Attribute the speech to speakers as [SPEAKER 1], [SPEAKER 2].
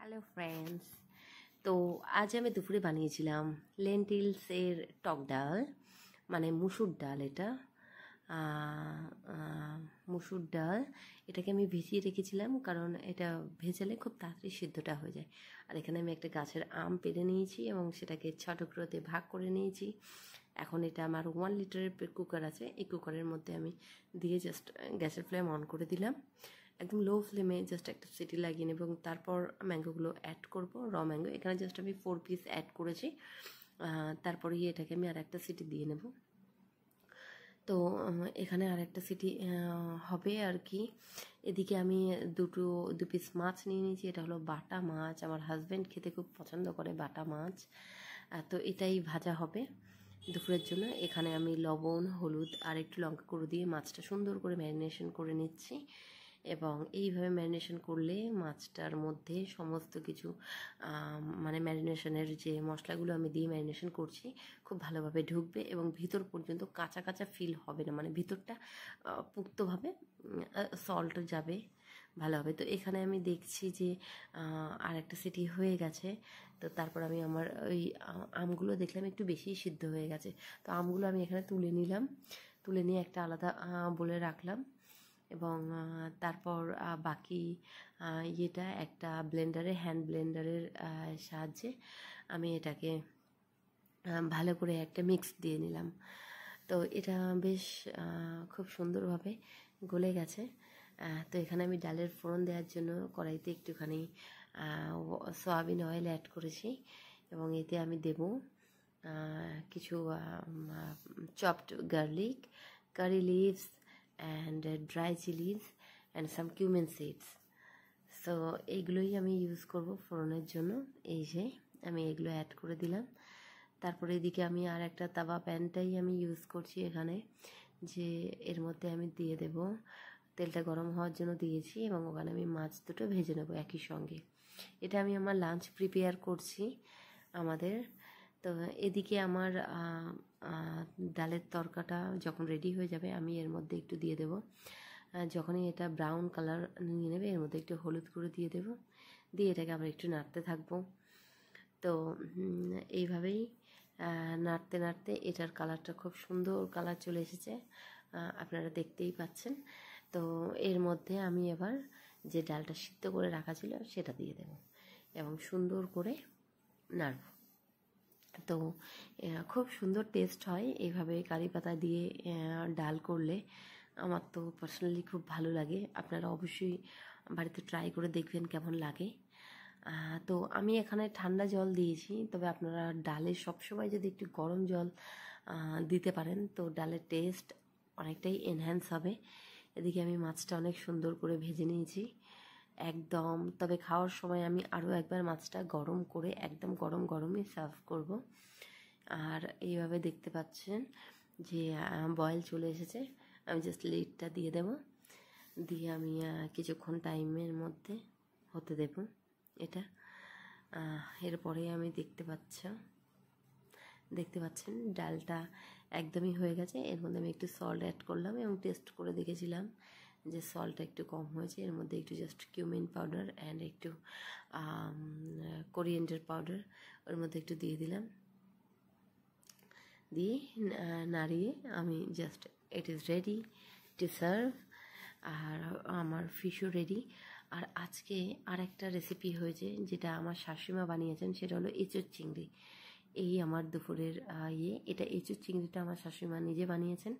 [SPEAKER 1] Hello friends. তো আজ আমি দুপুরে বানিয়েছিলাম লেন্টিলসের টক ডাল, মানে মুসুর ডাল। এটা মুসুর ডাল, এটাকে আমি ভিজিয়ে রেখেছিলাম কারণ এটা ভেজালে খুব তাড়াতাড়ি সিদ্ধটা হয়ে যায়। আর এখানে আমি একটা গাছের আম পেড়ে নিয়েছি এবং সেটাকে ছোট টুকরোতে ভাগ করে নিয়েছি। এখন এটা আমার 1 লিটারের কুকার আছে, এই কুকারের মধ্যে আমি দিয়ে জাস্ট গ্যাসের ফ্লেম অন করে দিলাম। একদম লো ফ্লেমে জাস্ট একটা সিটি লাগিয়ে নেব এবং তারপর ম্যাঙ্গোগুলো অ্যাড করব, র ম্যাঙ্গো। এখানে জাস্ট আমি 4 পিস অ্যাড করেছি। তারপরে এটাকে আমি আর একটা সিটি দিয়ে নেব। তো এখানে আর একটা সিটি হবে আর কি। এদিকে আমি দু পিস মাছ নিয়ে নিয়েছি। এটা হলো বাটা মাছ, আমার হাজব্যান্ড খেতে খুব পছন্দ করে বাটা মাছ। তো এটাই ভাজা হবে দুপুরের জন্য। এখানে আমি লবণ, হলুদ আর একটু লঙ্কা গুঁড়ো দিয়ে মাছটা সুন্দর করে ম্যারিনেশন করে নিচ্ছি। এবং এইভাবে ম্যারিনেশন করলে মাছটার মধ্যে সমস্ত কিছু মানে ম্যারিনেশনের যে মশলাগুলো আমি দিয়ে ম্যারিনেশন করছি খুব ভালোভাবে ঢুকবে এবং ভিতর পর্যন্ত কাঁচা কাঁচা ফিল হবে না, মানে ভিতরটা পুক্তভাবে সল্ট যাবে ভালোভাবে। তো এখানে আমি দেখছি যে আর একটা সিটি হয়ে গেছে। তো তারপর আমি আমার ওই আমগুলো দেখলাম একটু বেশি সিদ্ধ হয়ে গেছে। তো আমগুলো আমি এখানে তুলে নিলাম, তুলে নিয়ে একটা আলাদা বলে রাখলাম। এবং তারপর বাকি ইয়েটা একটা হ্যান্ড ব্লেন্ডারের সাহায্যে আমি এটাকে ভালো করে একটা মিক্স দিয়ে নিলাম। তো এটা বেশ খুব সুন্দরভাবে গলে গেছে। তো এখানে আমি ডালের ফোড়ন দেওয়ার জন্য কড়াইতে একটুখানি সয়াবিন অয়েল অ্যাড করেছি এবং এতে আমি দেব কিছু chopped garlic, curry leaves and dry chilies and some cumin seeds. So এইগুলোই আমি ইউজ করব ফোড়নের জন্য। এই যে আমি এগুলো অ্যাড করে দিলাম। তারপরে এদিকে আমি আর একটা তাওয়া প্যানটাই আমি ইউজ করছি এখানে, যে এর মধ্যে আমি দিয়ে দেব তেলটা গরম হওয়ার জন্য দিয়েছি এবং ওখানে আমি মাছ দুটো ভেজে নেব একই সঙ্গে। এটা আমি আমার লাঞ্চ প্রিপেয়ার করছি আমাদের। তো এদিকে আমার ডালের তরকাটা যখন রেডি হয়ে যাবে আমি এর মধ্যে একটু দিয়ে দেব। যখনই এটা ব্রাউন কালার নিয়ে নেবে এর মধ্যে একটু হলুদ গুঁড়ো দিয়ে দেব, দিয়ে এটাকে আবার একটু নাড়তে থাকবো। তো এইভাবেই নাড়তে নাড়তে এটার কালারটা খুব সুন্দর কালার চলে এসেছে, আপনারা দেখতেই পাচ্ছেন। তো এর মধ্যে আমি এবার যে ডালটা সিদ্ধ করে রাখা ছিল সেটা দিয়ে দেব এবং সুন্দর করে নাড়ব। তো খুব সুন্দর টেস্ট হয় এইভাবে কারি পাতা দিয়ে ডাল করলে। আমার তো পার্সোনালি খুব ভালো লাগে, আপনারা অবশ্যই বাড়িতে ট্রাই করে দেখবেন কেমন লাগে। তো আমি এখানে ঠান্ডা জল দিয়েছি, তবে আপনারা ডালে সবসময় যদি একটু গরম জল দিতে পারেন তো ডালের টেস্ট অনেকটাই এনহ্যান্স হবে। এদিকে আমি মাছটা অনেক সুন্দর করে ভেজে নিয়েছি একদম। তবে খাওয়ার সময় আমি আরও একবার মাছটা গরম করে একদম গরম গরমই সার্ভ করব। আর এইভাবে দেখতে পাচ্ছেন যে বয়েল চলে এসেছে। আমি জাস্ট লিডটা দিয়ে দেব, দিয়ে আমি কিছুক্ষণ টাইমের মধ্যে হতে দেব এটা। এরপরে আমি দেখতে পাচ্ছেন ডালটা একদমই হয়ে গেছে। এর মধ্যে আমি একটু সল্ট অ্যাড করলাম এবং টেস্ট করে দেখেছিলাম যে সল্টটা একটু কম হয়েছে। এর মধ্যে একটু জাস্ট কিউমিন পাউডার অ্যান্ড একটু কোরিয়েন্ডার পাউডার ওর মধ্যে একটু দিয়ে দিলাম, দিয়ে নাড়িয়ে আমি just it is ready to serve. আর আমার ফিশও রেডি। আর আজকে আর একটা রেসিপি হয়েছে যেটা আমার শাশুড়িমা বানিয়েছেন, সেটা হলো এঁচোড় চিংড়ি। এই আমার দুপুরের এটা এঁচোড় চিংড়িটা আমার শাশুড়িমা নিজে বানিয়েছেন।